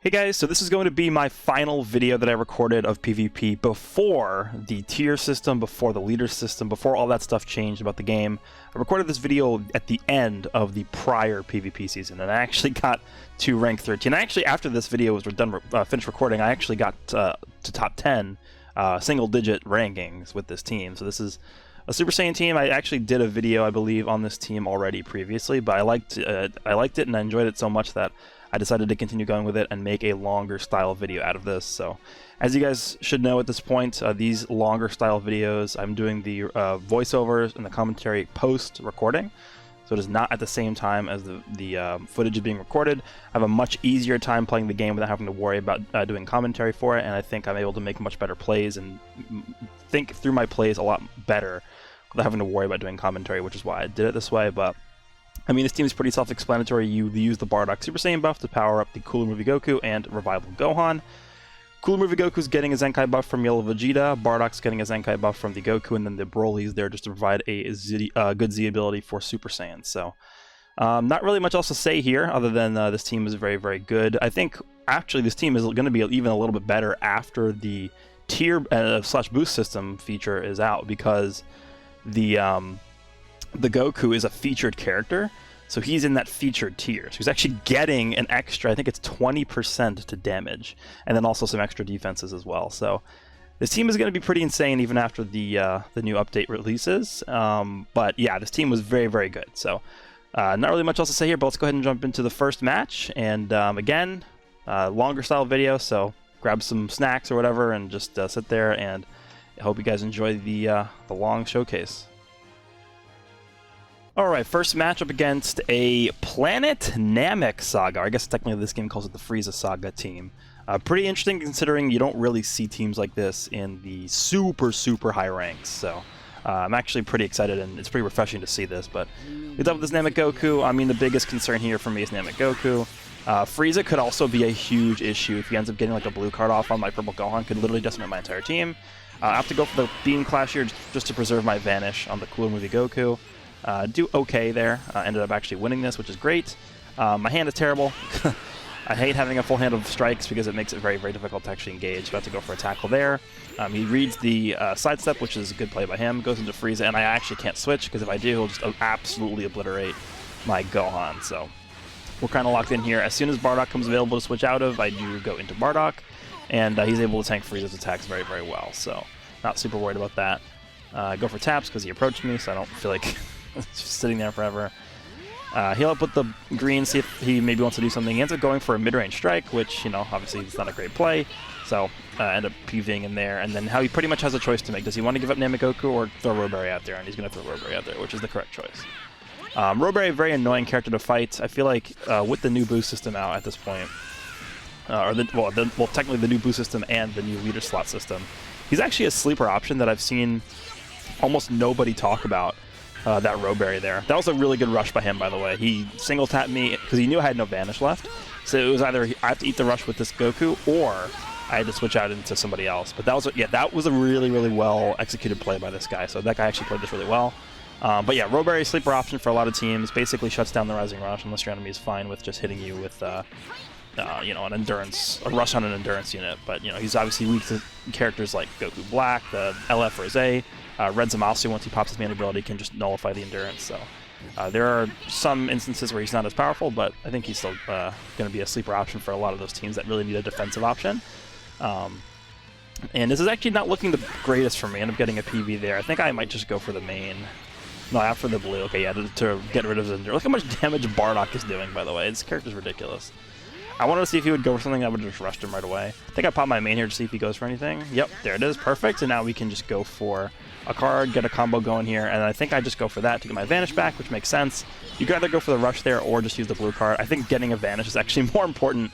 Hey guys, so this is going to be my final video that I recorded of PvP before the tier system, before the leader system, before all that stuff changed about the game. I recorded this video at the end of the prior PvP season, and I actually got to rank 13. Actually, after this video was finished recording, I actually got to top 10 single-digit rankings with this team. So this is a Super Saiyan team. I actually did a video, I believe, on this team already previously, but I liked it and I enjoyed it so much that I decided to continue going with it and make a longer style video out of this. So as you guys should know at this point, these longer style videos, I'm doing the voiceovers and the commentary post recording. So it is not at the same time as the footage is being recorded. I have a much easier time playing the game without having to worry about doing commentary for it, and I think I'm able to make much better plays and think through my plays a lot better without having to worry about doing commentary, which is why I did it this way. But I mean, this team is pretty self-explanatory. You use the Bardock Super Saiyan buff to power up the Cooler Movie Goku and Revival Gohan. Cooler Movie Goku's getting a Zenkai buff from Yellow Vegeta, Bardock's getting a Zenkai buff from the Goku, and then the Broly's there just to provide a good Z ability for Super Saiyans. So, not really much else to say here, other than this team is very, very good. I think, actually, this team is going to be even a little bit better after the tier / boost system feature is out, because the Goku is a featured character, so he's in that featured tier. So he's actually getting an extra, I think it's 20% to damage, and then also some extra defenses as well. So this team is going to be pretty insane even after the new update releases. But yeah, this team was very, very good. So not really much else to say here, but let's go ahead and jump into the first match. And again, longer style video, so grab some snacks or whatever and just sit there, and I hope you guys enjoy the long showcase. Alright, first matchup against a Planet Namek Saga. I guess technically this game calls it the Frieza Saga team. Pretty interesting considering you don't really see teams like this in the super, super high ranks. So I'm actually pretty excited, and it's pretty refreshing to see this. But we thought with this Namek Goku, I mean, the biggest concern here for me is Namek Goku. Frieza could also be a huge issue if he ends up getting like a blue card off on my purple Gohan. Could literally decimate my entire team. I have to go for the Beam Clash here just to preserve my Vanish on the Cooler Movie Goku. Do okay there. Ended up actually winning this, which is great. My hand is terrible. I hate having a full hand of strikes because it makes it very, very difficult to actually engage. About to go for a tackle there. He reads the sidestep, which is a good play by him. Goes into Frieza, and I actually can't switch because if I do, he'll just absolutely obliterate my Gohan. So we're kind of locked in here. As soon as Bardock comes available to switch out of, I do go into Bardock, and he's able to tank Frieza's attacks very, very well. So not super worried about that. Go for taps because he approached me, so I don't feel like just sitting there forever. Heal up with the green, see if he maybe wants to do something. He ends up going for a mid-range strike, which, you know, obviously it's not a great play. So end up PVing in there. And then how he pretty much has a choice to make. Does he want to give up Namek Goku or throw Roberry out there? And he's going to throw Roberry out there, which is the correct choice. Roberry, a very annoying character to fight. I feel like with the new boost system out at this point, well, technically the new boost system and the new leader slot system, he's actually a sleeper option that I've seen almost nobody talk about. That Roberry there. That was a really good rush by him, by the way. He single tapped me because he knew I had no Vanish left. So it was either I have to eat the rush with this Goku, or I had to switch out into somebody else. But that was a really, really well executed play by this guy. So that guy actually played this really well. But yeah, Roberry sleeper option for a lot of teams. Basically shuts down the Rising Rush unless your enemy is fine with just hitting you with you know, an endurance, a rush on an endurance unit. But you know, he's obviously weak to characters like Goku Black, the LF Rosé. Red Zamasu, once he pops his main ability, can just nullify the endurance. So there are some instances where he's not as powerful, but I think he's still going to be a sleeper option for a lot of those teams that really need a defensive option. And this is actually not looking the greatest for me. I end up getting a PV there. I think I might just go for the main. No, after the blue. Okay, yeah, to get rid of the endurance. Look how much damage Bardock is doing, by the way. This character's ridiculous. I wanted to see if he would go for something that would just rushed him right away. I think I popped my main here to see if he goes for anything. Yep, there it is. Perfect. And now we can just go for a card, get a combo going here, and I think I just go for that to get my Vanish back, which makes sense. You could either go for the rush there or just use the blue card. I think getting a Vanish is actually more important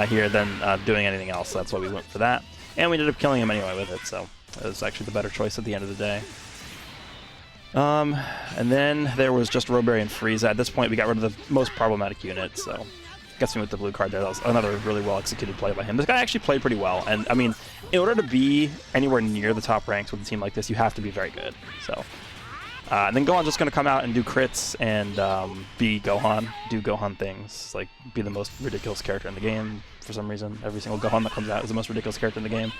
here than doing anything else, so that's why we went for that. And we ended up killing him anyway with it, so it was actually the better choice at the end of the day. And then there was just Roberry and Frieza. At this point, we got rid of the most problematic unit, so gets me with the blue card there. That was another really well executed play by him. This guy actually played pretty well, and I mean, in order to be anywhere near the top ranks with a team like this, you have to be very good. So, and then Gohan's just going to come out and do crits and be Gohan, do Gohan things, like be the most ridiculous character in the game, for some reason. Every single Gohan that comes out is the most ridiculous character in the game.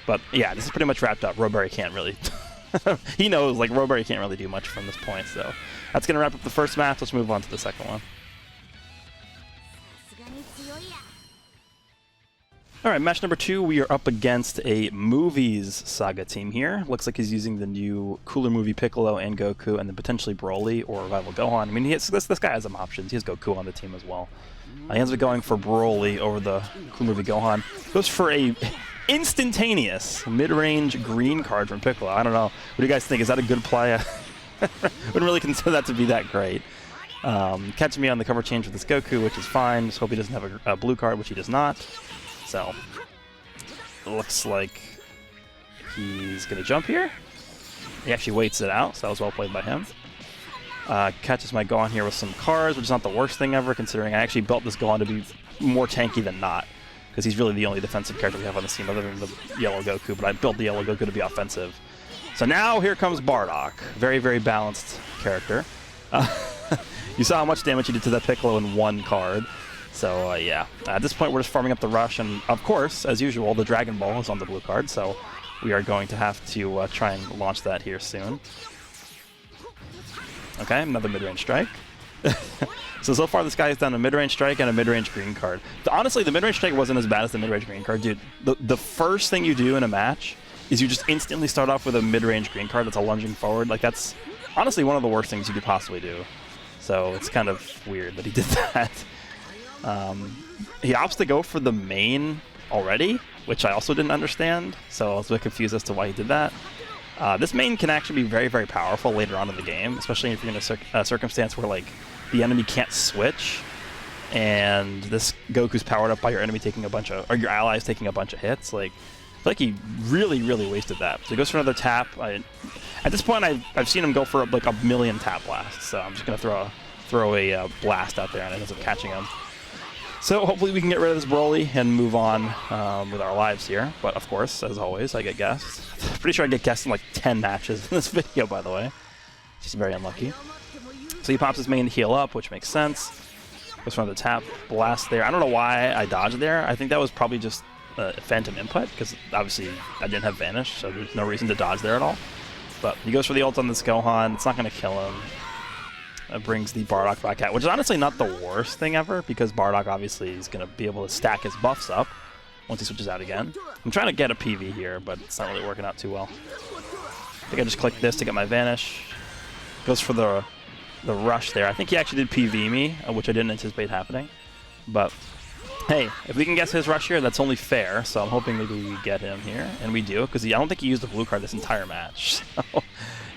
But yeah, this is pretty much wrapped up. Roberry can't really... he knows, like, Roberry can't really do much from this point, so that's going to wrap up the first match. Let's move on to the second one. Alright, match number 2, we are up against a Movies Saga team here. Looks like he's using the new Cooler Movie Piccolo and Goku, and then potentially Broly or Revival Gohan. I mean, this guy has some options. He has Goku on the team as well. He ends up going for Broly over the Cooler Movie Gohan. Goes for a instantaneous mid-range green card from Piccolo. I don't know. What do you guys think? Is that a good play? I wouldn't really consider that to be that great. Catch me on the cover change with this Goku, which is fine. Just hope he doesn't have a blue card, which he does not. So, it looks like he's going to jump here. He actually waits it out, so that was well played by him. Catches my Gohan here with some cards, which is not the worst thing ever, considering I actually built this Gohan to be more tanky than not, because he's really the only defensive character we have on the team other than the yellow Goku, but I built the yellow Goku to be offensive. So now here comes Bardock. Very, very balanced character. You saw how much damage he did to that Piccolo in one card. So, yeah. At this point, we're just farming up the rush, and of course, as usual, the Dragon Ball is on the blue card, so we are going to have to try and launch that here soon. Okay, another mid-range strike. So far, this guy has done a mid-range strike and a mid-range green card. Honestly, the mid-range strike wasn't as bad as the mid-range green card. Dude, the first thing you do in a match is you just instantly start off with a mid-range green card that's a lunging forward. Like, that's honestly one of the worst things you could possibly do. So it's kind of weird that he did that. He opts to go for the main already, which I also didn't understand, so I was a bit confused as to why he did that. This main can actually be very, very powerful later on in the game, especially if you're in a circumstance where, like, the enemy can't switch, and this Goku's powered up by your enemy taking a bunch of, or your allies taking a bunch of hits. Like, I feel like he really, really wasted that. So he goes for another tap. At this point, I've seen him go for like a million tap blasts, so I'm just gonna throw a blast out there, and it ends up catching him. So hopefully we can get rid of this Broly and move on with our lives here. But of course, as always, I get guessed. Pretty sure I get guessed in like 10 matches in this video, by the way. Just very unlucky. So he pops his main to heal up, which makes sense. Goes for another tap, blast there. I don't know why I dodged there. I think that was probably just a phantom input, because obviously I didn't have Vanish, so there's no reason to dodge there at all. But he goes for the ult on this Gohan. It's not going to kill him. It brings the Bardock back out, which is honestly not the worst thing ever, because Bardock obviously is going to be able to stack his buffs up once he switches out again. I'm trying to get a PV here, but it's not really working out too well. I think I just clicked this to get my Vanish. Goes for the rush there. I think he actually did PV me, which I didn't anticipate happening. But hey, if we can guess his rush here, that's only fair, so I'm hoping maybe we get him here. And we do, because I don't think he used the blue card this entire match. So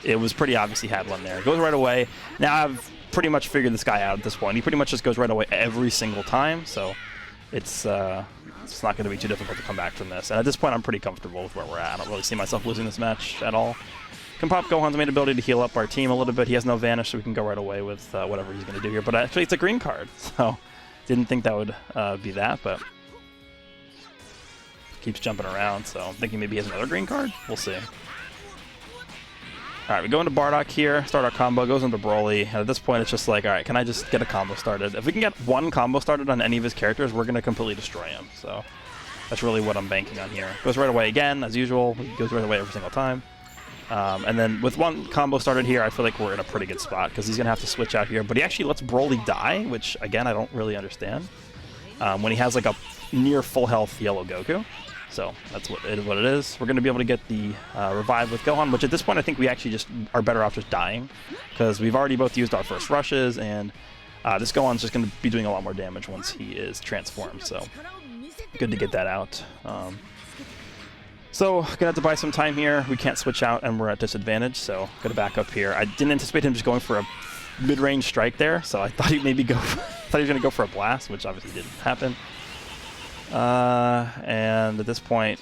it was pretty obvious he had one there. It goes right away. Now I've pretty much figured this guy out at this point. He pretty much just goes right away every single time, so it's not going to be too difficult to come back from this. And at this point, I'm pretty comfortable with where we're at. I don't really see myself losing this match at all. Can pop Gohan's main ability to heal up our team a little bit. He has no Vanish, so we can go right away with whatever he's going to do here. But actually, it's a green card, so didn't think that would be that, but keeps jumping around, so I'm thinking maybe he has another green card. We'll see. Alright, we go into Bardock here, start our combo, goes into Broly, and at this point it's just like, alright, can I just get a combo started? If we can get one combo started on any of his characters, we're going to completely destroy him, so that's really what I'm banking on here. Goes right away again, as usual, he goes right away every single time. And then with one combo started here, I feel like we're in a pretty good spot, because he's going to have to switch out here, but he actually lets Broly die, which, again, I don't really understand, when he has like a near full health yellow Goku. So that's what it is. We're going to be able to get the revive with Gohan, which at this point I think we actually just are better off just dying, because we've already both used our first rushes, and this Gohan's just going to be doing a lot more damage once he is transformed, so good to get that out. So going to have to buy some time here. We can't switch out, and we're at disadvantage, so going to back up here. I didn't anticipate him just going for a mid-range strike there, so I thought he'd maybe go thought he was going to go for a blast, which obviously didn't happen. And at this point,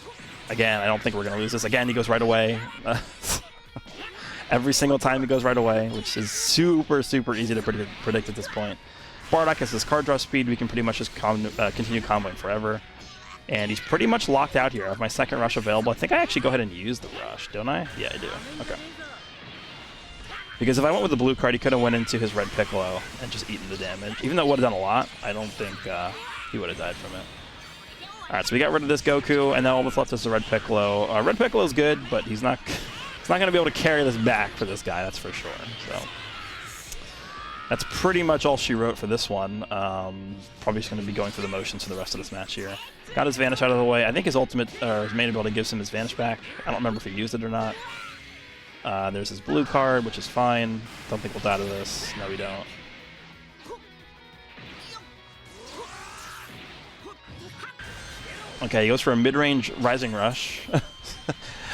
again, I don't think we're going to lose this. Again, he goes right away. Every single time he goes right away, which is super, super easy to predict at this point. Bardock has his card draw speed. We can pretty much just continue comboing forever. And he's pretty much locked out here. I have my second rush available. I think I actually go ahead and use the rush, don't I? Yeah, I do. Okay. Because if I went with the blue card, he could have went into his red Piccolo and just eaten the damage. Even though it would have done a lot, I don't think he would have died from it. Alright, so we got rid of this Goku, and now all that's left is the Red Piccolo. Red Piccolo's good, but he's not going to be able to carry this back for this guy, that's for sure. So that's pretty much all she wrote for this one. Probably just going to be going through the motions for the rest of this match here. Got his Vanish out of the way. I think his ultimate, or his main ability gives him his Vanish back. I don't remember if he used it or not. There's his blue card, which is fine. Don't think we'll die to this. No, we don't. Okay, he goes for a mid-range Rising Rush.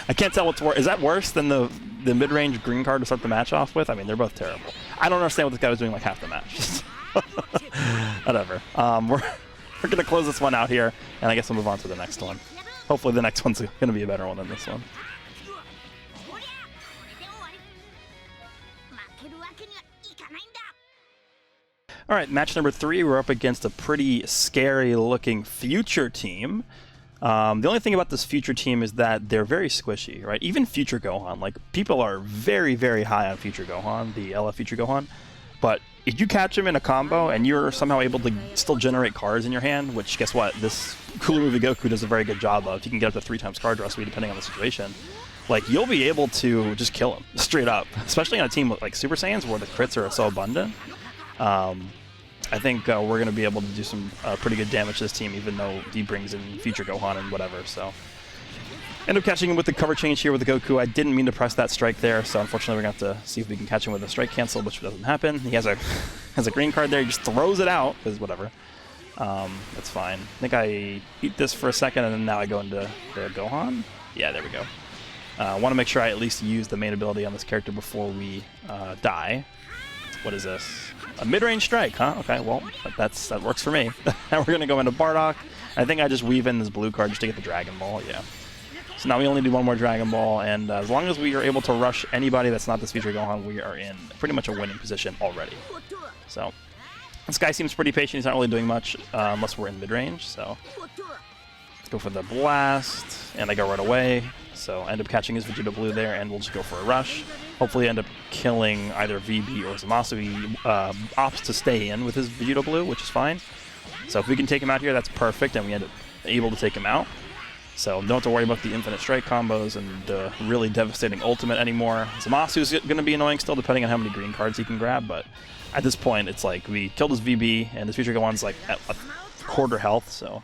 I can't tell what's worse. Is that worse than the mid-range green card to start the match off with? I mean, they're both terrible. I don't understand what this guy was doing like half the match. Whatever. We're going to close this one out here, and I guess we'll move on to the next one. Hopefully the next one's going to be a better one than this one. Alright, match number 3, we're up against a pretty scary-looking future team. The only thing about this future team is that they're very squishy, right? Even Future Gohan, like, people are very, very high on Future Gohan, the LF Future Gohan. But if you catch him in a combo and you're somehow able to still generate cards in your hand, which, guess what, this Cooler Movie Goku does a very good job of. You can get up to 3 times card draw speed depending on the situation. Like, you'll be able to just kill him, straight up. Especially on a team with, like, Super Saiyans where the crits are so abundant. I think we're going to be able to do some pretty good damage to this team, even though he brings in Future Gohan and whatever, so. End up catching him with the cover change here with the Goku. I didn't mean to press that strike there, so unfortunately we're going to have to see if we can catch him with a strike cancel, which doesn't happen. He has a green card there, he just throws it out, because whatever. That's fine. I think I eat this for a second, and then now I go into the Gohan. Yeah, there we go. Want to make sure I at least use the main ability on this character before we die. What is this? A mid-range strike, huh? Okay, well, that works for me. Now we're going to go into Bardock. I think I just weave in this blue card just to get the Dragon Ball, yeah. So now we only do one more Dragon Ball, and as long as we are able to rush anybody that's not this Future Gohan, we are in pretty much a winning position already. So, this guy seems pretty patient. He's not really doing much unless we're in mid-range, so. Let's go for the Blast, and I go right away. So I end up catching his Vegeta Blue there, and we'll just go for a rush. Hopefully end up killing either VB or Zamasu. He opts to stay in with his Vegeta Blue, which is fine. So if we can take him out here, that's perfect, and we end up able to take him out. So don't have to worry about the infinite strike combos and really devastating ultimate anymore. Zamasu's going to be annoying still, depending on how many green cards he can grab, but at this point, it's like we killed his VB, and his Future Gohan's like at a quarter health, so.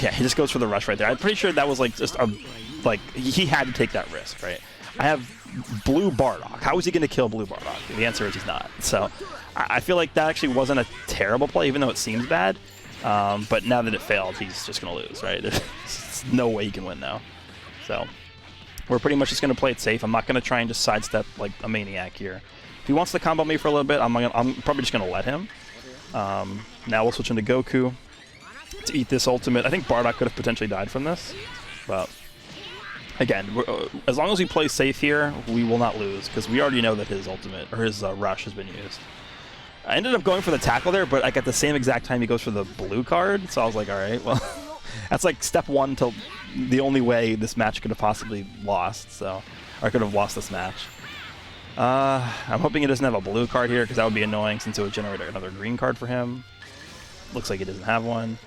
Yeah, he just goes for the rush right there. I'm pretty sure that was like just a, like, he had to take that risk, right? I have Blue Bardock. How is he going to kill Blue Bardock? The answer is he's not. So I feel like that actually wasn't a terrible play, even though it seems bad. But now that it failed, he's just going to lose, right? There's no way he can win now. So we're pretty much just going to play it safe. I'm not going to try and just sidestep like a maniac here. If he wants to combo me for a little bit, I'm probably just going to let him. Now we'll switch into Goku to eat this ultimate. I think Bardock could have potentially died from this, but again, as long as we play safe here, we will not lose, because we already know that his ultimate, or his rush has been used. I ended up going for the tackle there, but like at the same exact time he goes for the blue card, so I was like, alright, well, that's like step one to the only way this match could have possibly lost, so, or I could have lost this match. I'm hoping he doesn't have a blue card here, because that would be annoying since it would generate another green card for him. Looks like he doesn't have one.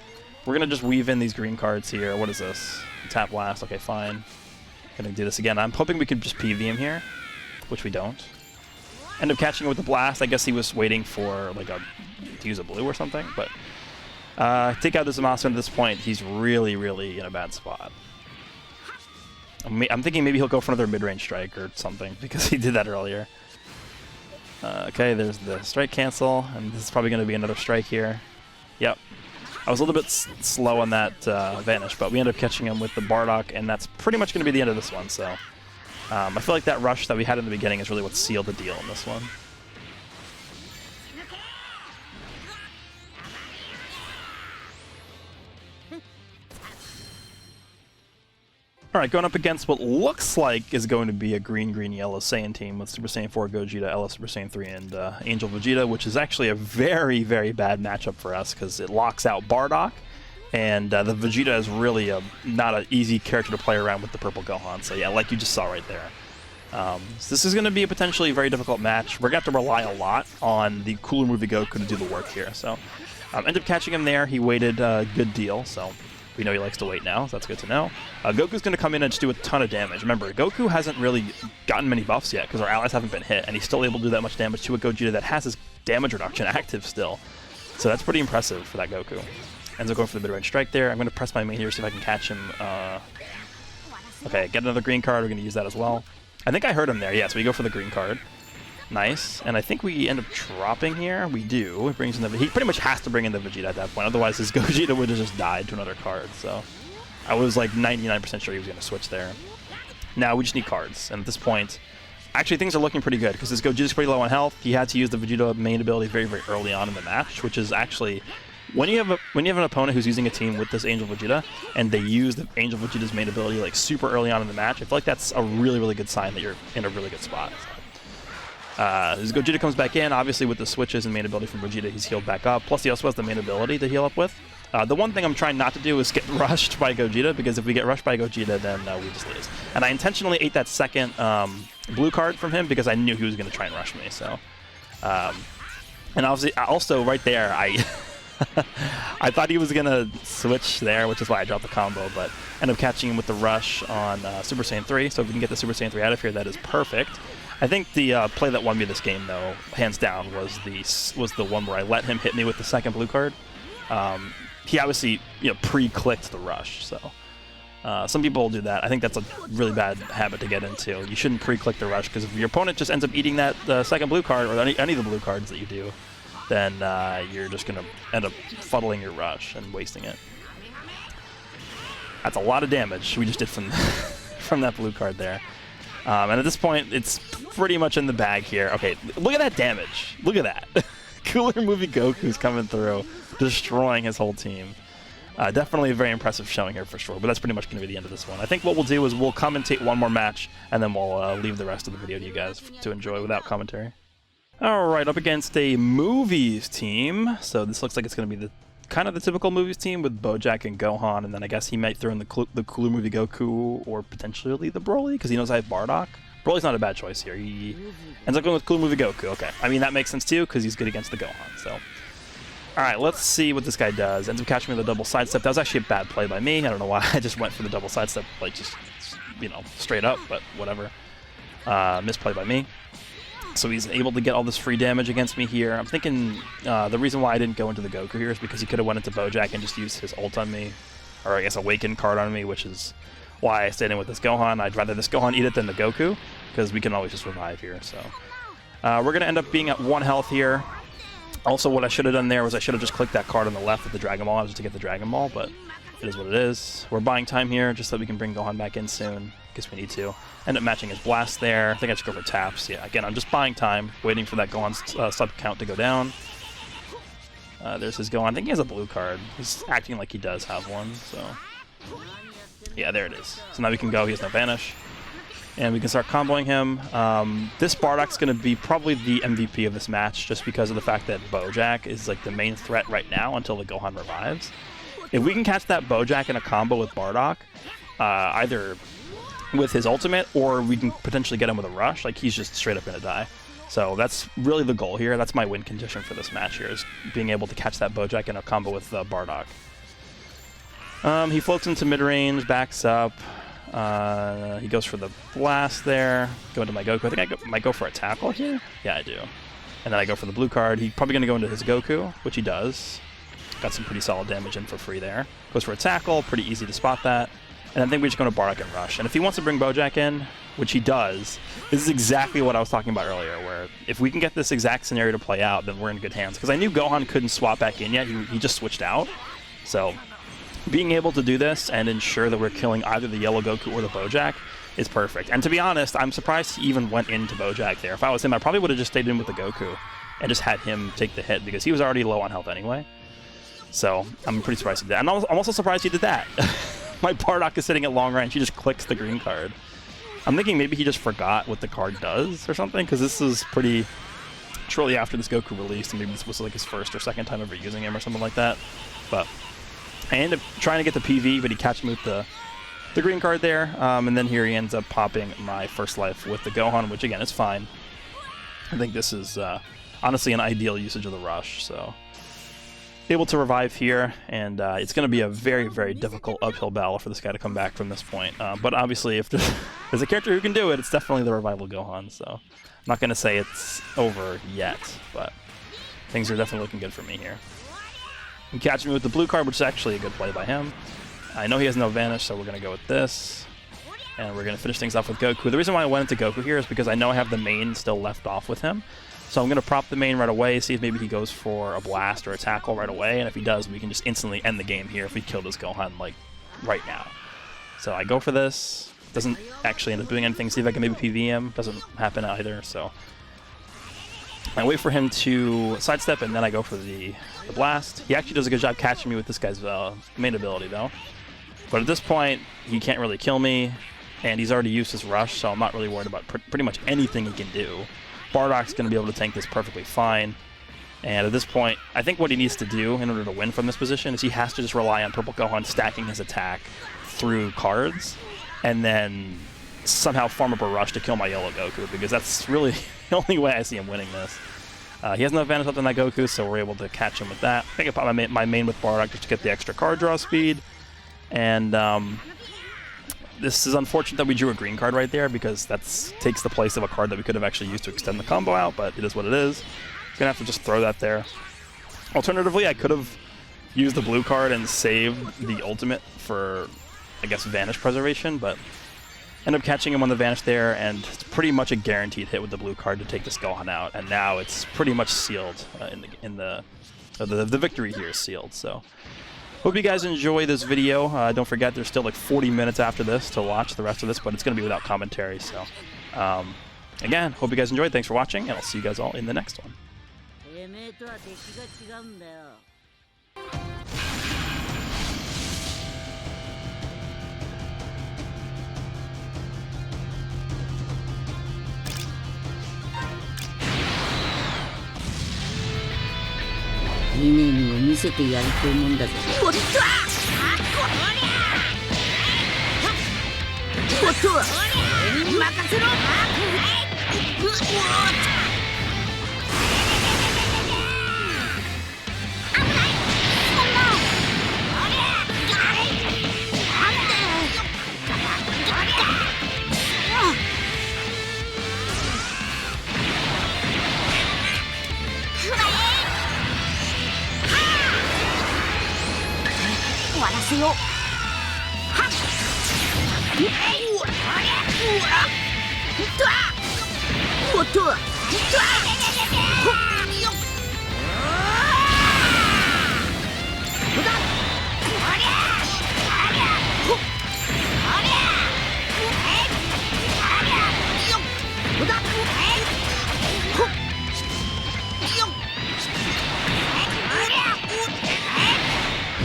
We're going to just weave in these green cards here. What is this? Tap Blast. Okay, fine. Gonna do this again. I'm hoping we could just PV him here, which we don't. End up catching him with the Blast. I guess he was waiting for like to use a blue or something, but take out the Zamasu at this point. He's really, really in a bad spot. I'm thinking maybe he'll go for another mid-range strike or something, because he did that earlier. Okay, there's the strike cancel, and this is probably going to be another strike here. Yep. I was a little bit slow on that Vanish, but we ended up catching him with the Bardock, and that's pretty much going to be the end of this one, so. I feel like that rush that we had in the beginning is really what sealed the deal in this one. Alright, going up against what looks like is going to be a green-green-yellow Saiyan team with Super Saiyan 4 Gogeta, LF Super Saiyan 3, and Angel Vegeta, which is actually a very, very bad matchup for us because it locks out Bardock, and the Vegeta is really not an easy character to play around with the purple Gohan, so yeah, like you just saw right there. So this is going to be a potentially very difficult match. We're going to have to rely a lot on the Cooler Movie Goku to do the work here, so end up catching him there. He waited a good deal, so We know he likes to wait now, so that's good to know. Goku's going to come in and just do a ton of damage. Remember, Goku hasn't really gotten many buffs yet because our allies haven't been hit, and he's still able to do that much damage to a Gogeta that has his damage reduction active still. So that's pretty impressive for that Goku. Ends up going for the mid-range strike there. I'm going to press my main here, see if I can catch him. Okay, get another green card. We're going to use that as well. I think I heard him there. Yeah, so we go for the green card. Nice. And I think we end up dropping here. We do. He brings in the... He pretty much has to bring in the Vegeta at that point. Otherwise, his Gogeta would have just died to another card. So I was like 99% sure he was going to switch there. Now we just need cards. And at this point, actually things are looking pretty good because his Gogeta's pretty low on health. He had to use the Vegeta main ability very, very early on in the match, which is actually... When you have an opponent who's using a team with this Angel Vegeta and they use the Angel Vegeta's main ability like super early on in the match, I feel like that's a really, really good sign that you're in a really good spot. His Gogeta comes back in, obviously with the switches and main ability from Vegeta, he's healed back up. Plus he also has the main ability to heal up with. The one thing I'm trying not to do is get rushed by Gogeta, because if we get rushed by Gogeta, then we just lose. And I intentionally ate that second blue card from him because I knew he was going to try and rush me. So, and obviously, also right there, I thought he was going to switch there, which is why I dropped the combo, but ended up catching him with the rush on Super Saiyan 3. So if we can get the Super Saiyan 3 out of here, that is perfect. I think the play that won me this game, though, hands down, was the one where I let him hit me with the second blue card. He obviously pre-clicked the rush, so some people will do that. I think that's a really bad habit to get into. You shouldn't pre-click the rush, because if your opponent just ends up eating that second blue card, or any of the blue cards that you do, then you're just going to end up fuddling your rush and wasting it. That's a lot of damage we just did from from that blue card there. And at this point, it's pretty much in the bag here. Okay, look at that damage. Look at that. Cooler Movie Goku's coming through, destroying his whole team. Definitely a very impressive showing here for sure, but that's pretty much going to be the end of this one. I think what we'll do is we'll commentate one more match, and then we'll leave the rest of the video to you guys to enjoy without commentary. Alright, up against a Movies team. So this looks like it's going to be the kind of the typical Movies team with Bojack and Gohan, and then I guess he might throw in the Cooler Movie Goku, or potentially the Broly, because he knows I have Bardock. Broly's not a bad choice here. He ends up going with Cooler Movie Goku. Okay, I mean, that makes sense too, because he's good against the Gohan, so... Alright, let's see what this guy does. Ends up catching me with a double sidestep. That was actually a bad play by me. I don't know why I just went for the double sidestep, like, just, straight up, but whatever. Misplay by me. So he's able to get all this free damage against me here. I'm thinking the reason why I didn't go into the Goku here is because he could have went into Bojack and just used his ult on me, or I guess Awaken card on me, which is why I stayed in with this Gohan. I'd rather this Gohan eat it than the Goku, because we can always just revive here. So we're going to end up being at 1 health here. Also, what I should have done there was I should have just clicked that card on the left with the Dragon Ball just to get the Dragon Ball, but it is what it is. We're buying time here just so that we can bring Gohan back in soon, in case we need to. End up matching his blast there. I think I just go for taps. Yeah, again, I'm just buying time, waiting for that Gohan's sub count to go down. There's his Gohan. I think he has a blue card. He's acting like he does have one, so... Yeah, there it is. So now we can go. He has no Vanish. And we can start comboing him. This Bardock's going to be probably the MVP of this match, just because of the fact that Bojack is like the main threat right now until the Gohan revives. If we can catch that Bojack in a combo with Bardock, either with his ultimate, or we can potentially get him with a rush, like he's just straight up going to die. So that's really the goal here. That's my win condition for this match here, is being able to catch that Bojack in a combo with Bardock. He floats into mid-range, backs up. He goes for the blast there. Go into my Goku. I think I might go for a tackle here. Yeah, I do. And then I go for the blue card. He's probably going to go into his Goku, which he does. Got some pretty solid damage in for free there. Goes for a tackle. Pretty easy to spot that. And I think we just go to Bardock and rush. And if he wants to bring Bojack in, which he does, this is exactly what I was talking about earlier, where if we can get this exact scenario to play out, then we're in good hands. Because I knew Gohan couldn't swap back in yet. He just switched out. So being able to do this and ensure that we're killing either the yellow Goku or the Bojack is perfect. And to be honest, I'm surprised he even went into Bojack there. If I was him, I probably would have just stayed in with the Goku and just had him take the hit, because he was already low on health anyway. So I'm pretty surprised he did that. And I'm also surprised he did that. My Bardock is sitting at long range. He just clicks the green card. I'm thinking maybe he just forgot what the card does or something, because this is pretty shortly after this Goku released, and maybe this was like his first or second time ever using him or something like that. But I end up trying to get the PV, but he catches me with the green card there. And then here he ends up popping my first life with the Gohan, which again is fine. I think this is honestly an ideal usage of the rush. So able to revive here, and it's going to be a very, very difficult uphill battle for this guy to come back from this point. But obviously, if there's a character who can do it, it's definitely the Revival Gohan. So I'm not going to say it's over yet, but things are definitely looking good for me here. He catches me with the blue card, which is actually a good play by him. I know he has no Vanish, so we're going to go with this. And we're going to finish things off with Goku. The reason why I went into Goku here is because I know I have the main still left off with him. So I'm going to prop the main right away, see if maybe he goes for a blast or a tackle right away. And if he does, we can just instantly end the game here if we kill this Gohan, like, right now. So I go for this. Doesn't actually end up doing anything. See if I can maybe PV him. Doesn't happen either, so... I wait for him to sidestep, and then I go for the blast. He actually does a good job catching me with this guy's main ability, though. But at this point, he can't really kill me, and he's already used his rush, so I'm not really worried about pretty much anything he can do. Bardock's going to be able to tank this perfectly fine. And at this point, I think what he needs to do in order to win from this position is he has to just rely on Purple Gohan stacking his attack through cards, and then somehow farm up a rush to kill my yellow Goku, because that's really the only way I see him winning this. He has no advantage left on that Goku, so we're able to catch him with that. I think I pop my main with Bardock just to get the extra card draw speed. And this is unfortunate that we drew a green card right there, because that takes the place of a card that we could have actually used to extend the combo out, but it is what it is. Gonna have to just throw that there. Alternatively, I could have used the blue card and saved the ultimate for, I guess, Vanish preservation, but end up catching him on the Vanish there, and it's pretty much a guaranteed hit with the blue card to take this Gohan out, and now it's pretty much sealed the victory here is sealed. So hope you guys enjoy this video. Don't forget, there's still like 40 minutes after this to watch the rest of this, but it's going to be without commentary. So again, hope you guys enjoyed. Thanks for watching, and I'll see you guys all in the next one. イネにも見せてやると思うんだぜ。おっと！おっと！俺に任せろ！終わらせよう。はっ！おっと！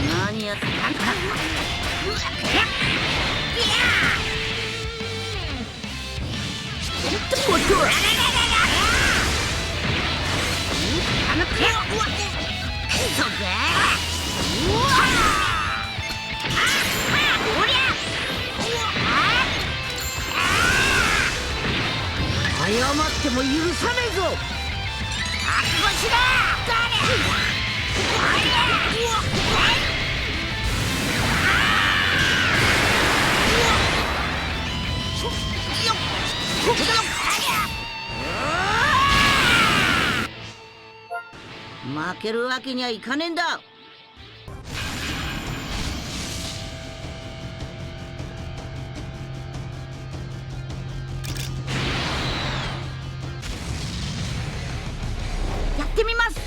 何やってんだ。謝っても許さねえぞ。あっこしだ。負けるわけにはいかねえんだ。やってみます。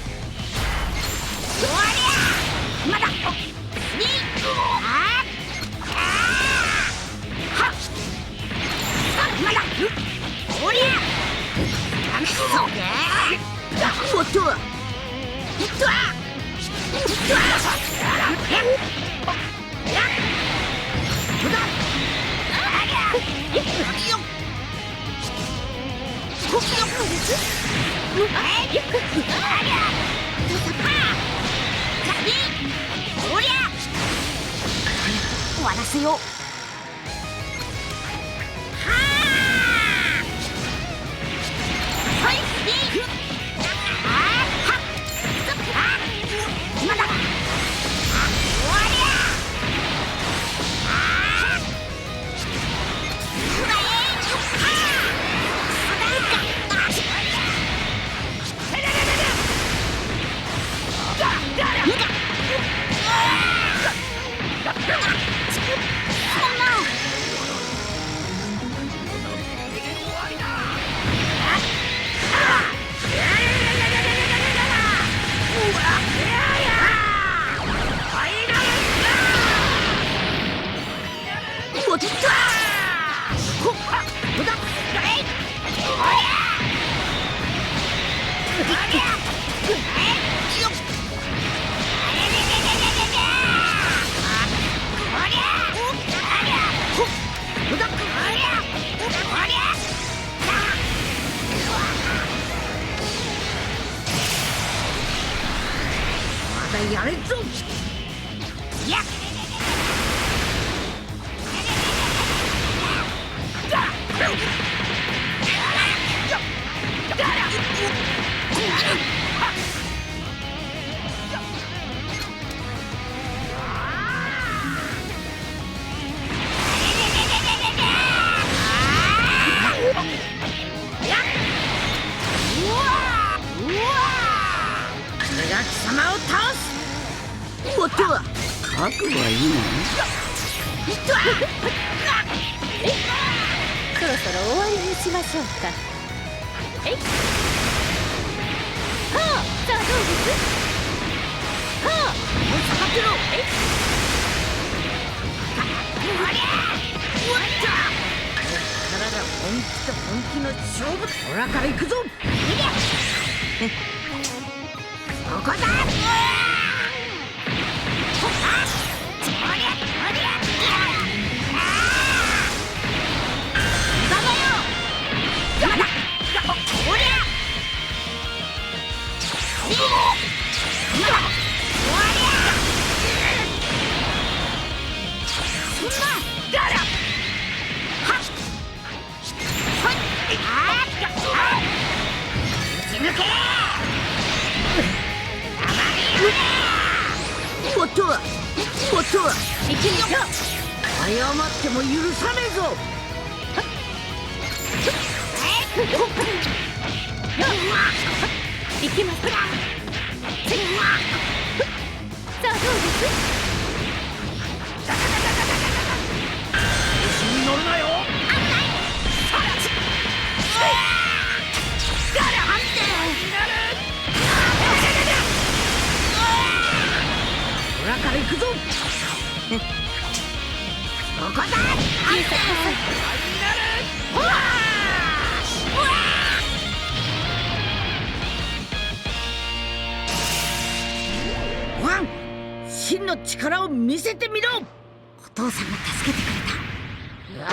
おりゃまだにあはっまだおりゃそうかおっと終わらせよう。まだそろそろ終わりにしましょうか。えいはあ、さあどうですはあ、もう下がってろ。えいありゃうわっとこっからが本気と本気の勝負。ほらから行くぞ。いやここだ。もっとはもっとは行けるよ。謝っても許さねえぞ。行きます。さあどうです調子に乗るなよ。ほらから行くぞ。ここだ。ワン、真の力を見せてみろ。お父さんが助けてくれた。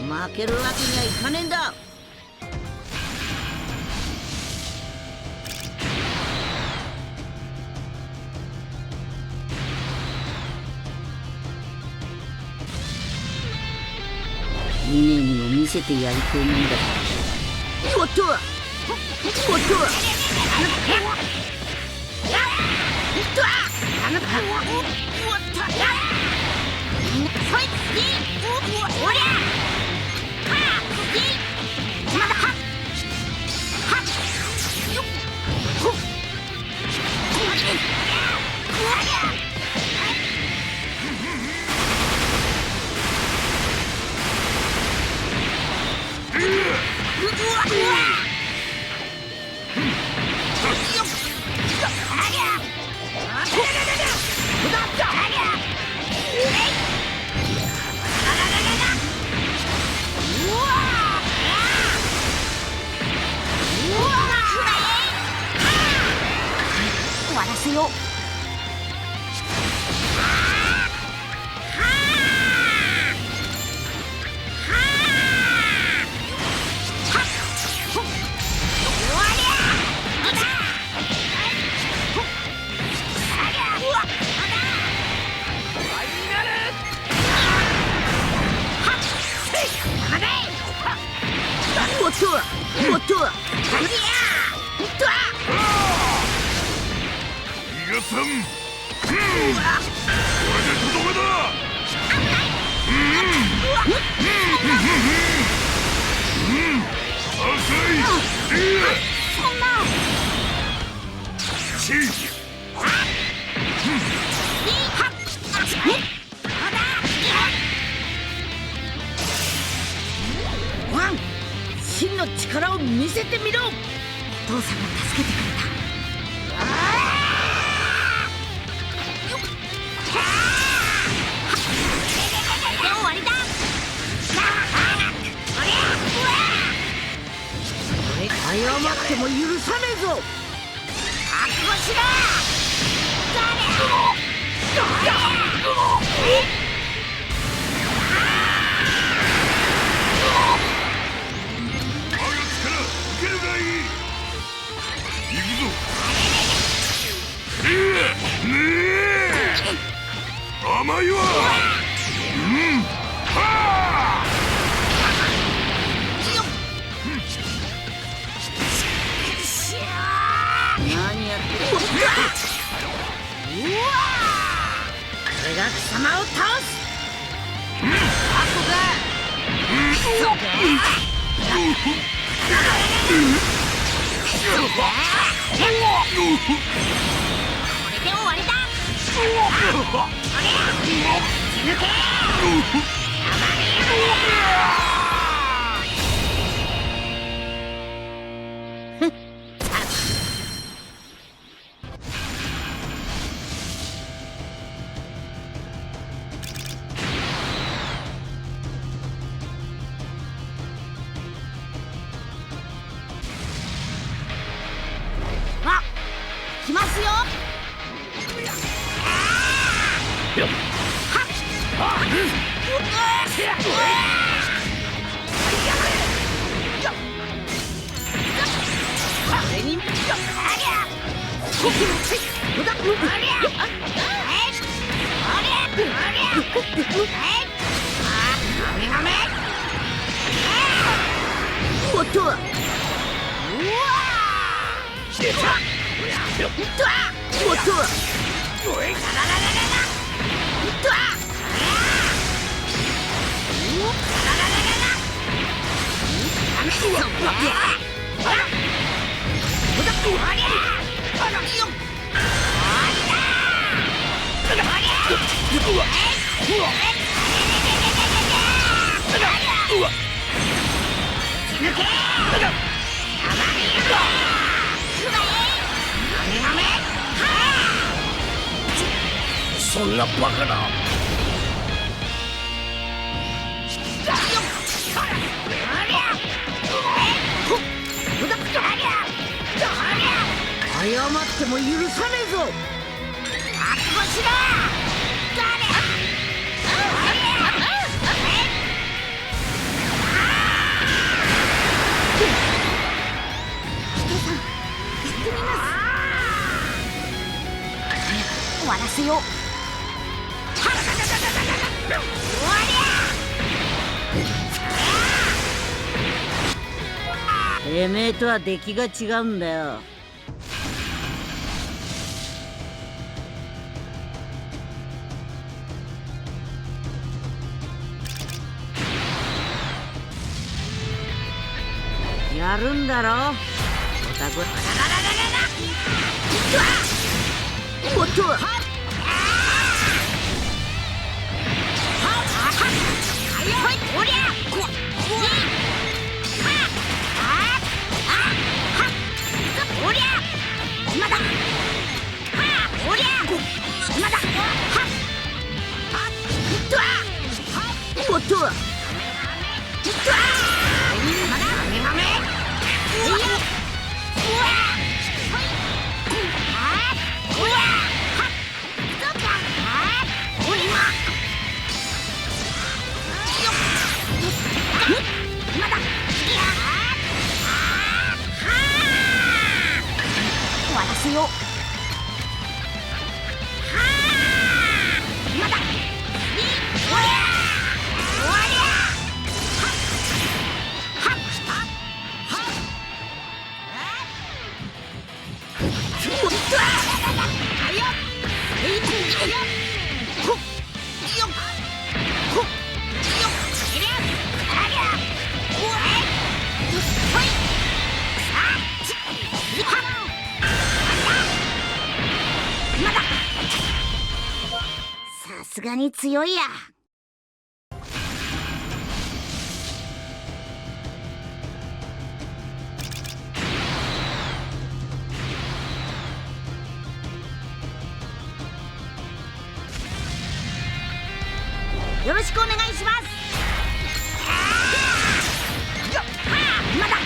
負けるわけにはいかねえんだ。ミネにも見せてやりと思うんだ。おっとおっとおっとうわ逃がさん。これでとどめだ。赤い。そんなチワン、真の力を見せてみろ。お父さんが助けてくれた。終わりだ。謝っても許さねえぞ。覚悟しろ。受けるがいい。行くぞ。ねえ甘いわ。はあ。何やってる。うわ俺が貴様を倒す。あこがそうか。これで終わりだ。抜け。来ますよ。おっと。うわおっと。そんなバカな。謝っても許さねえぞ。覚悟しろ。終わらせよう。てめえとは出来が違うんだよ。やるんだろ。おっと。おっと。すがに強いや。よろしくお願いします。まだ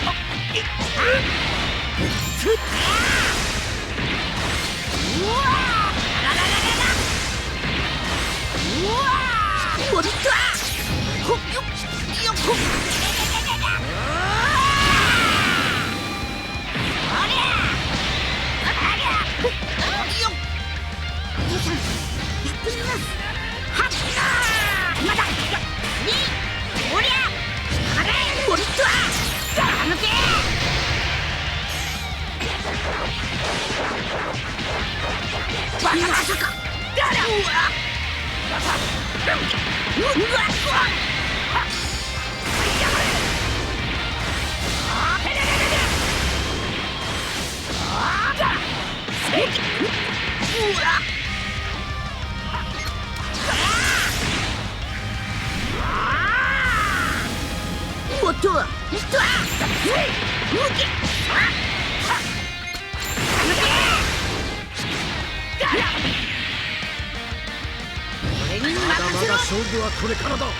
勝負はこれからだ。調子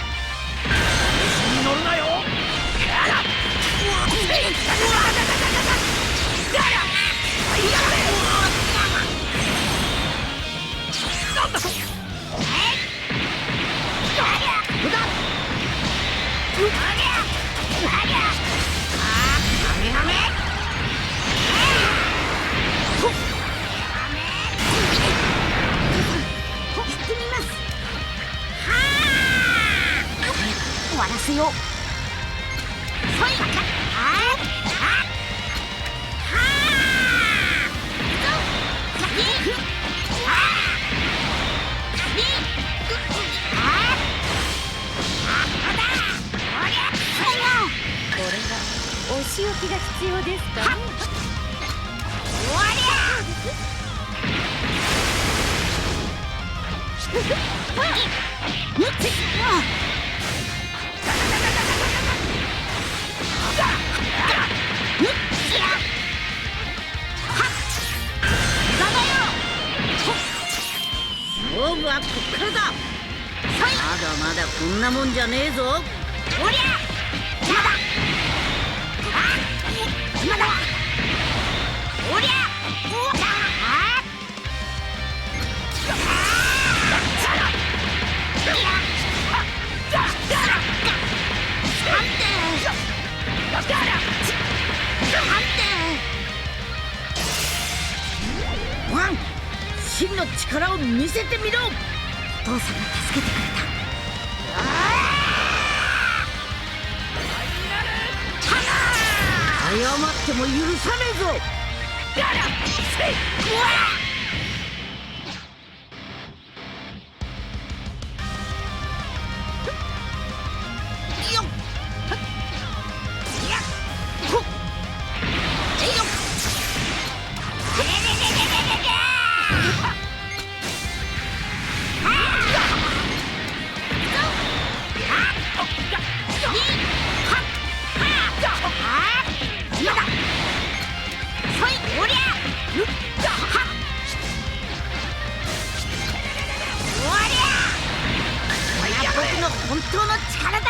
に乗るなよ。終わらせよう。これはお仕置きが必要ですかね。勝負はこっからだ。まだまだこんなもんじゃねえぞ。おりゃまだおりゃワン、真の力を見せてみろ。お父さんが助けてくれた。謝っても許さねえぞ。本当の力だ。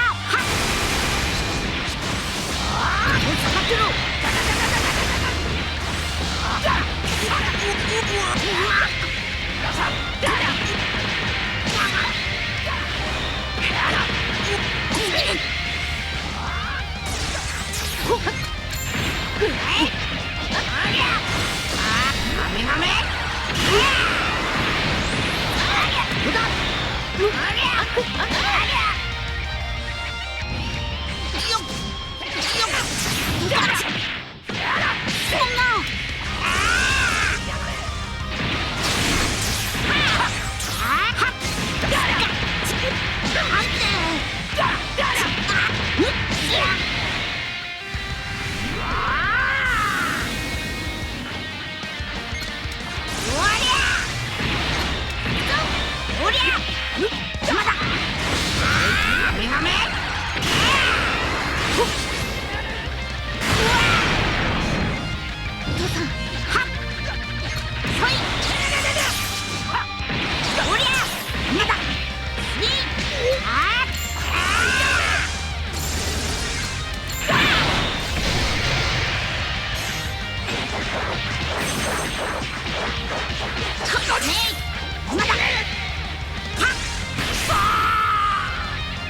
邪魔だ。メガメ。父さん、はっ。そい。おりゃ。邪魔だ。に。あっ。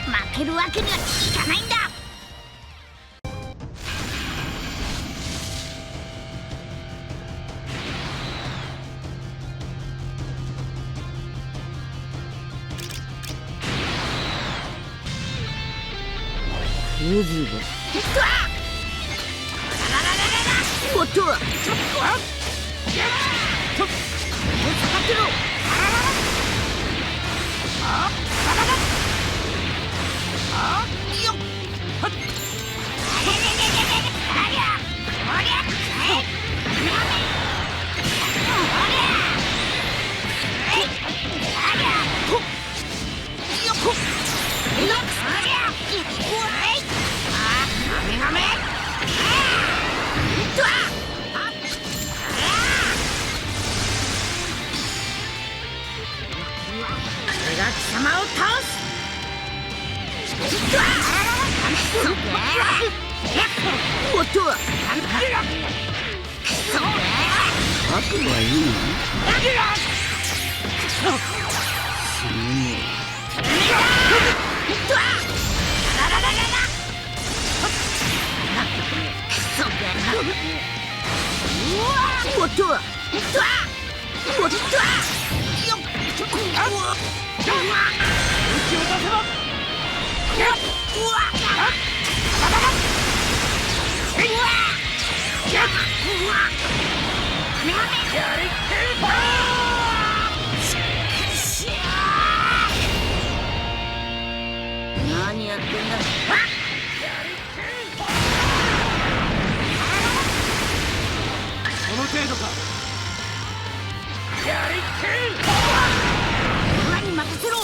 負けるわけにはいかないんだ。うずがおっと、下がってろ。貴様を倒す。おっと、悪はいいの？おっと、何やってんだ。この程度か。俺に任せろ。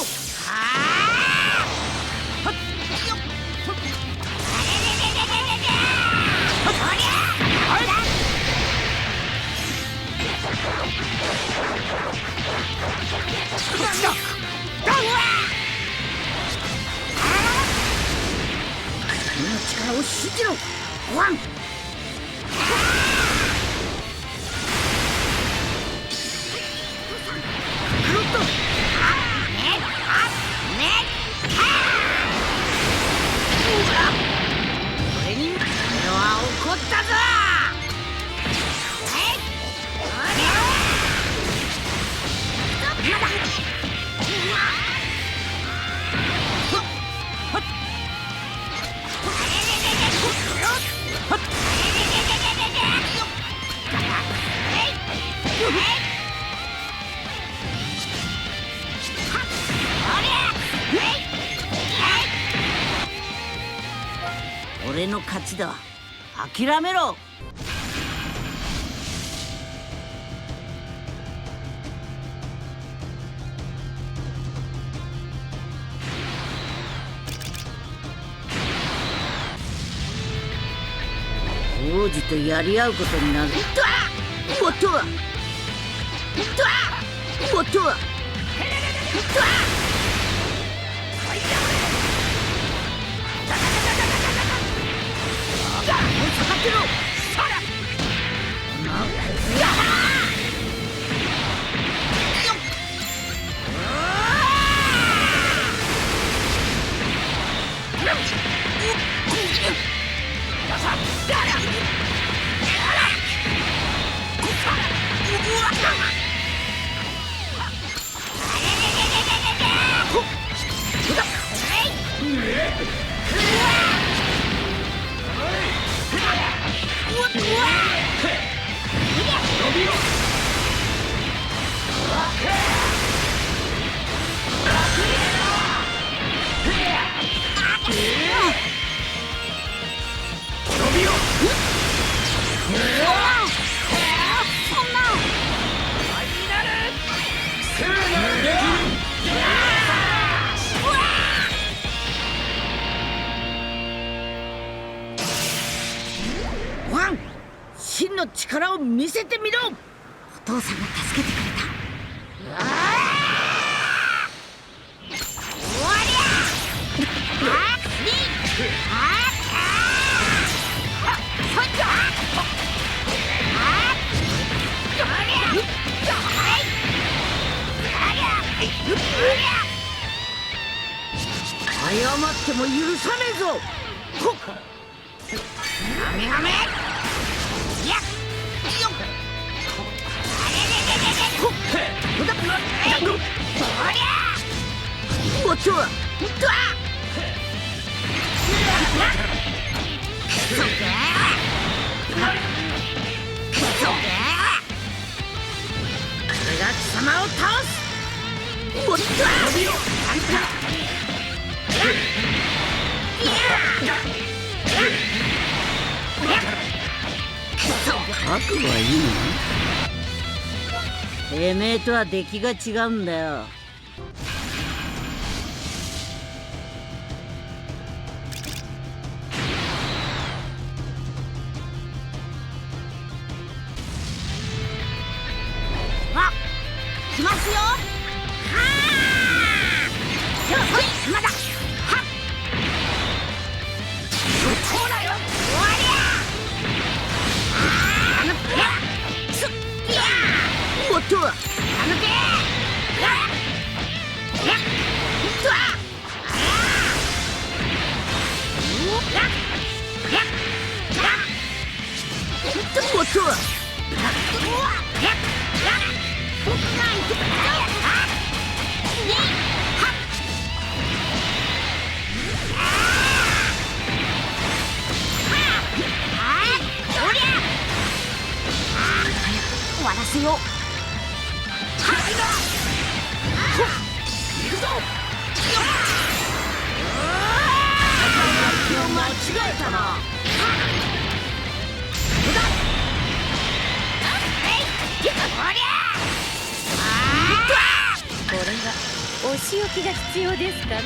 俺の力を信じろ。ワン。俺にこれは怒ったぞ。俺の勝ちだ。諦めろ。王子とやり合うことになる。おっと、おっと、下がってろ。の力を見せてみろ。お父さんが助けてくれた。謝っても許さねえぞ。ほっはめはめやっよっほっほだおっとわくそけくそけ俺が貴様を倒す。おっと覚悟はいいの？てめえとは出来が違うんだよ。あ、来ますよ。はあ、よほい、まだ。はっ、そうだよ。終わりや。おっと、あのけ。おっと。終わらせよう。間違えたな。これはお仕置きが必要ですかね。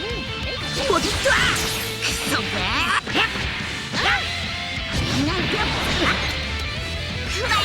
おっとくそべなんてくらえ。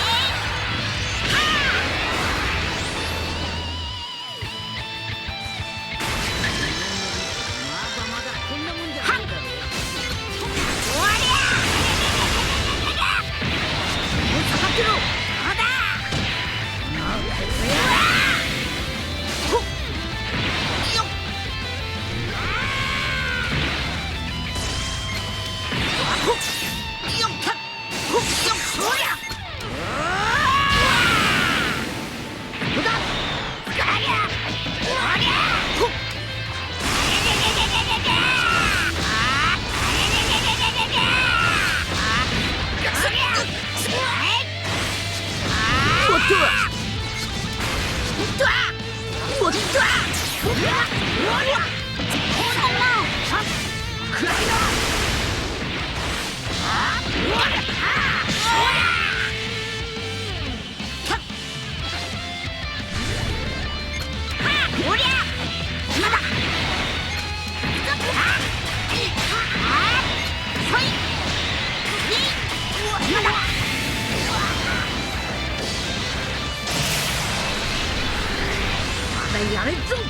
やれんぞ。は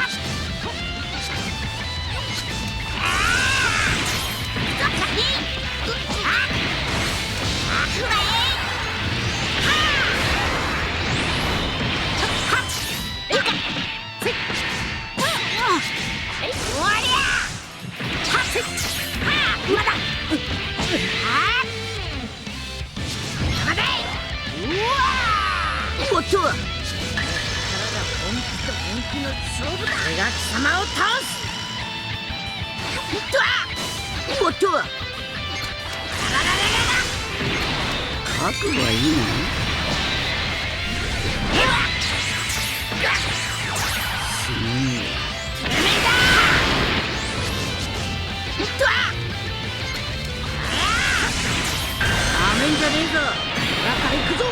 っおっと、俺が貴様を倒す。おっと、覚悟はいいの？なめんじゃねえぞ。だから行くぞ。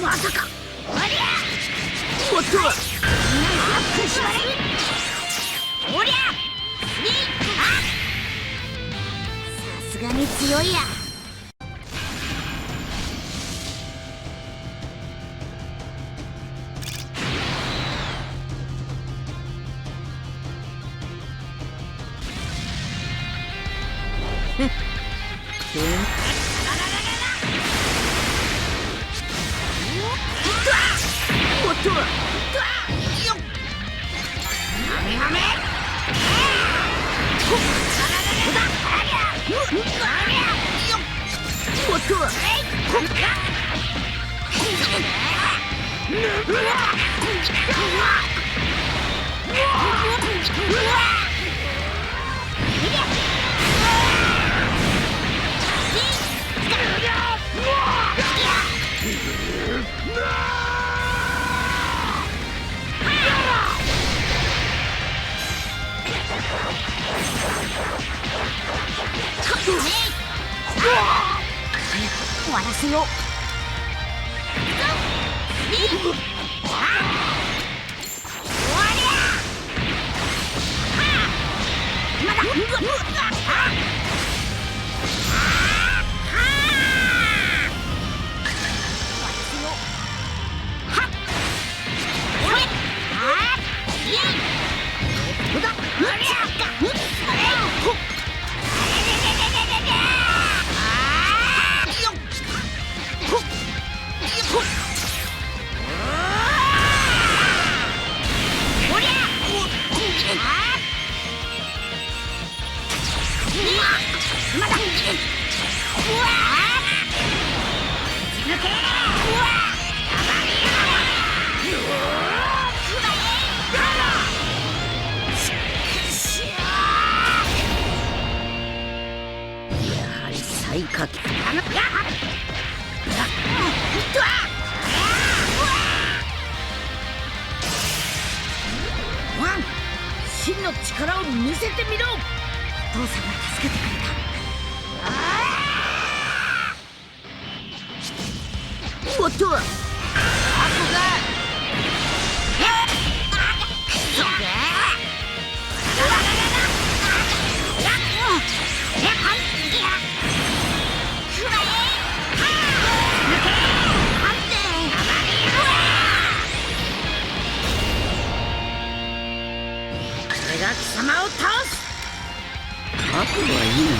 まさか。おっとおりゃさすがに強いやおっと終わらせようまだ最下級ワン真の力を見せてみろ父さんが助けてくれたおっとあこ貴様を倒す悪はいいの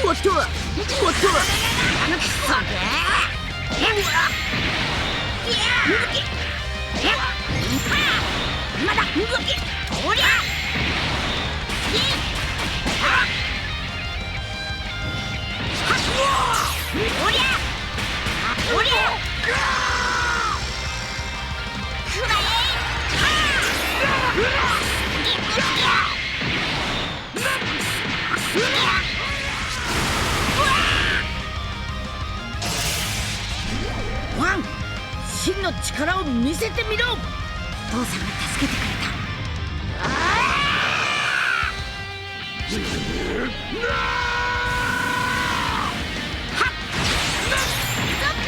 おっとおっとまだ動きおりゃおりゃおりゃくらえワン真の力を見せてみろ父さんが助けてくれた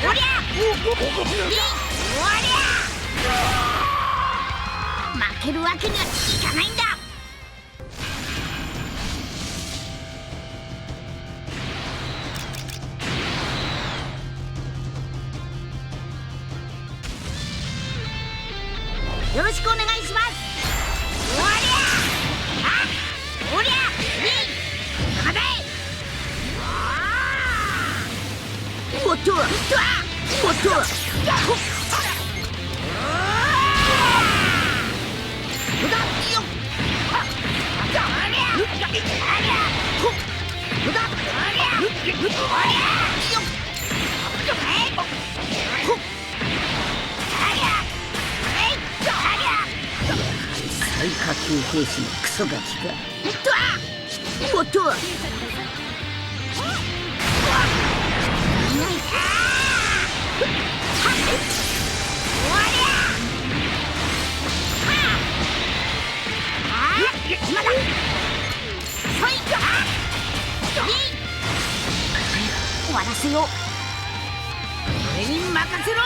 おりゃ負けるわけにはいかないんだよろしくお願いしますおりゃおっとおっと最下級兵士のクソガキがおっとわらせよう。俺に任せろ。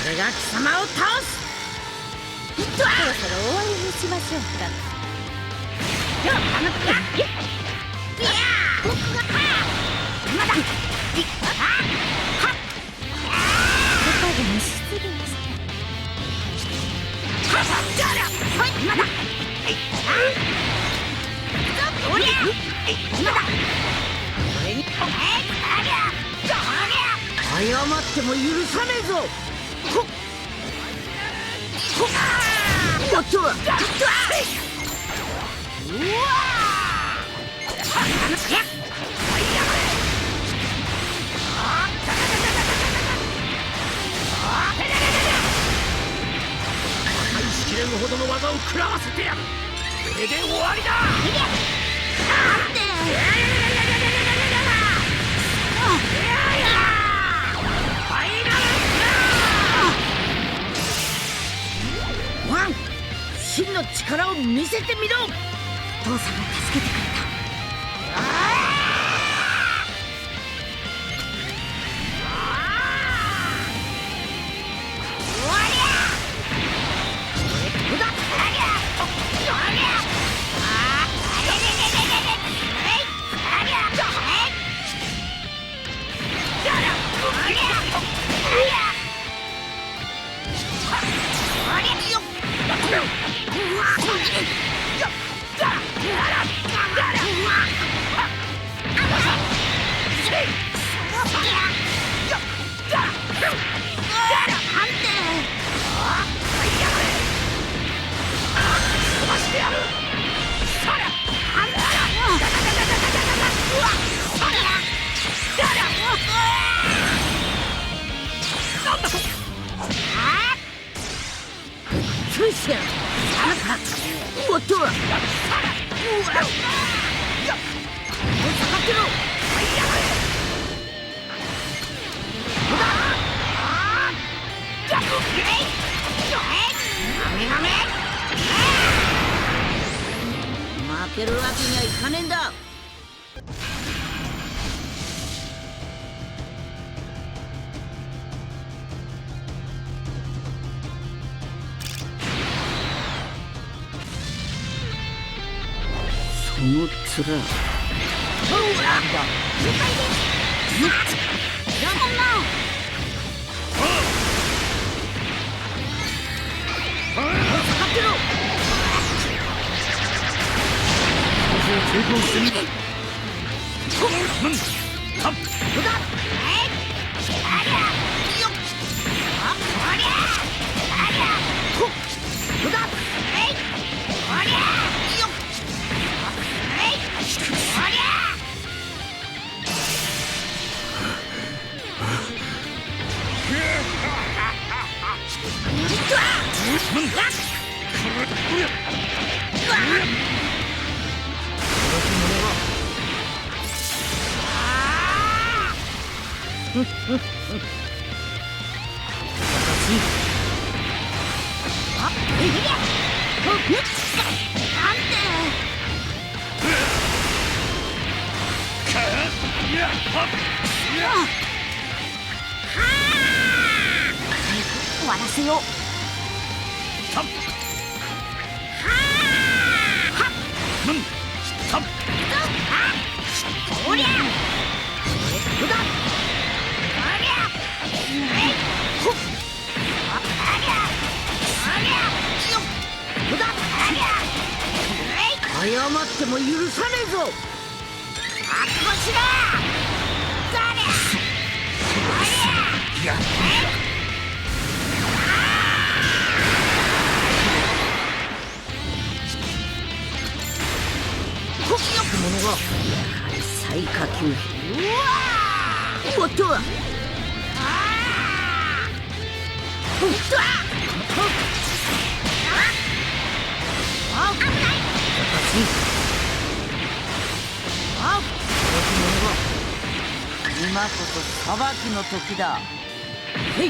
俺が貴様を倒す。そろそろ終わりにしましょうか。僕がまだ言葉にしすぎました。まだおりゃまだ俺に謝っても許さねえぞ。やったわ。うわ返しきれんほどの技を食らわせてやる。これで終わりだ。ワン、真の力を見せてみろ。父さんが助けてくれた。おっと下がってろ。負けるわけにはいかねえんだ。その面。終わらせよう。おりゃ謝っても許さねえぞ。覚悟しろ。者が最下級兵。おっとおっと今こそ裁きの時だ。無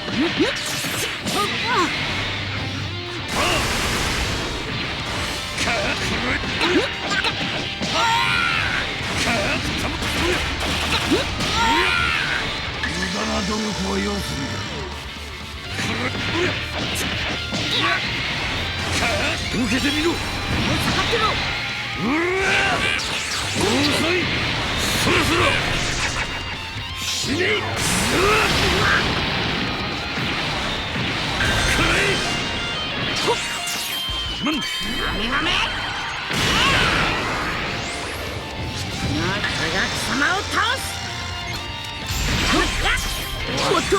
駄な努力は要するんだ。受けてみろ。下がってろ。遅い。そろそろ死ね。豆豆。これが貴様を倒す。おっと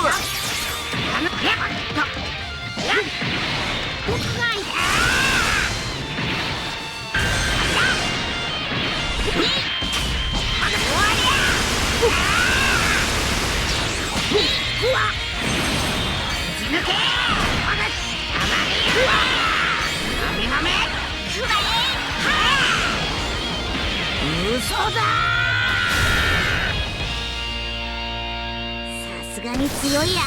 僕がいた。嘘だ。さすがに強いや。